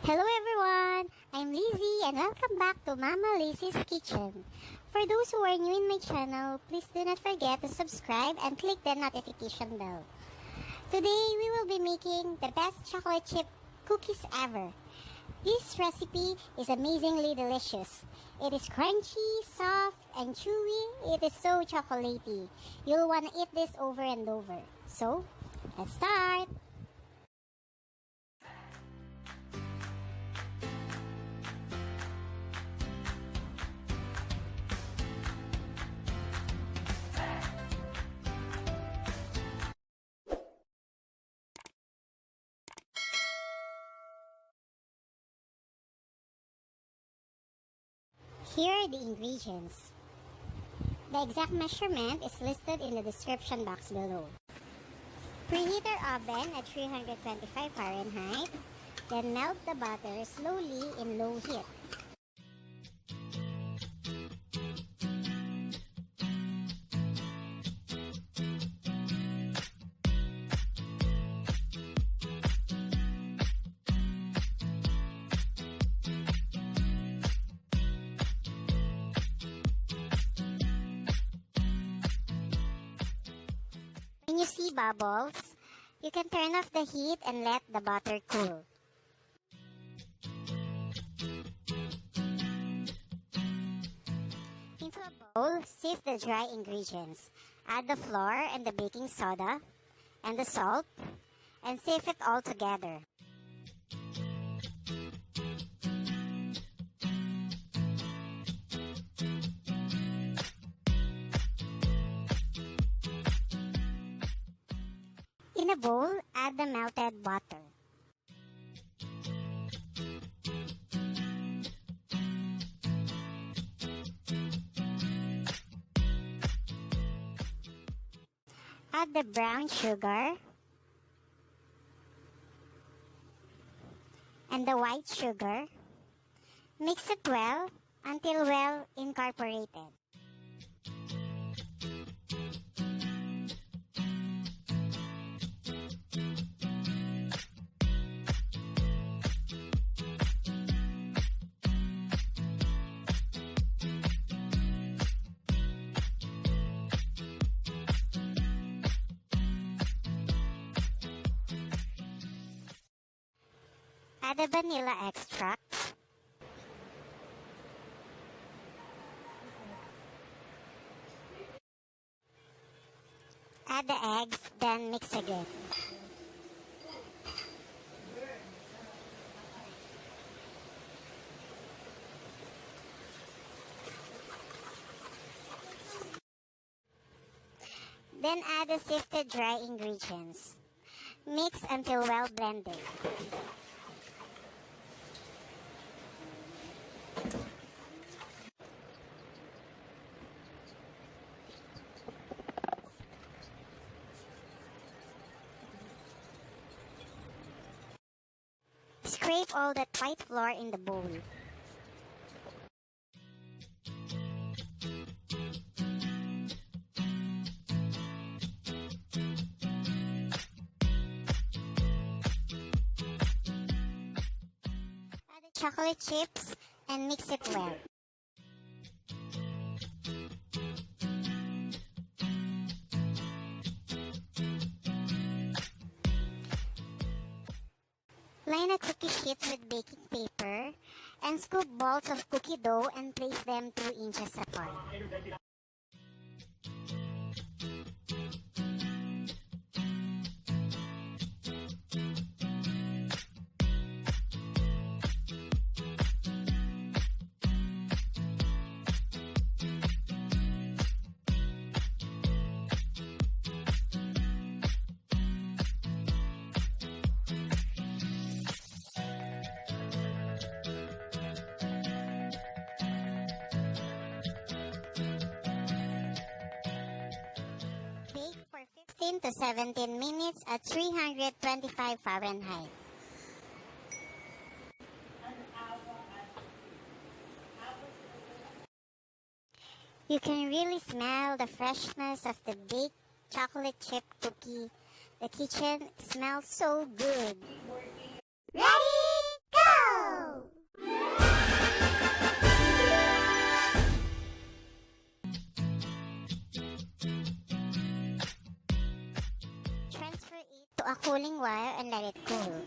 Hello everyone! I'm Lizzie and welcome back to Mama Lizzie's Kitchen. For those who are new in my channel, please do not forget to subscribe and click the notification bell. Today we will be making the best chocolate chip cookies ever. This recipe is amazingly delicious. It is crunchy, soft, and chewy. It is so chocolatey. You'll want to eat this over and over. So, let's start! Here are the ingredients. The exact measurement is listed in the description box below. Preheat our oven at 325 Fahrenheit, then melt the butter slowly in low heat. When you see bubbles, you can turn off the heat and let the butter cool. Into a bowl, sift the dry ingredients. Add the flour and the baking soda and the salt and sift it all together. In a bowl, add the melted butter. Add the brown sugar and the white sugar. Mix it well until well incorporated. Add the vanilla extract. Add the eggs, then mix again. Then add the sifted dry ingredients. Mix until well blended. Scrape all that white flour in the bowl. Add the chocolate chips and mix it well. Line a cookie sheet with baking paper and scoop balls of cookie dough and place them 2 inches apart. Bake for 15 to 17 minutes at 325 Fahrenheit. You can really smell the freshness of the baked chocolate chip cookie. The kitchen smells so good. Ready, go! cooling wire and let it cool.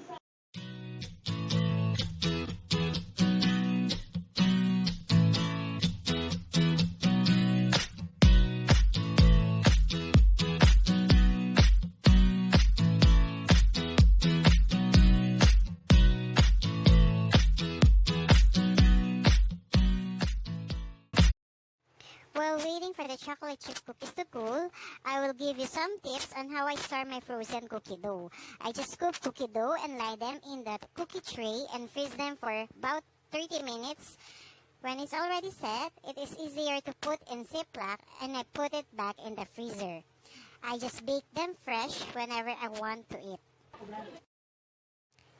While waiting for the chocolate chip cookies to cool, I will give you some tips on how I store my frozen cookie dough. I just scoop cookie dough and lie them in the cookie tray and freeze them for about 30 minutes. When it's already set, it is easier to put in Ziploc and I put it back in the freezer. I just bake them fresh whenever I want to eat.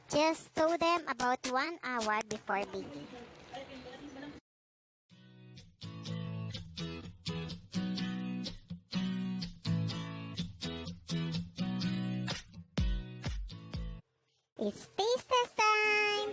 Just thaw them about 1 hour before baking. It's taste test time!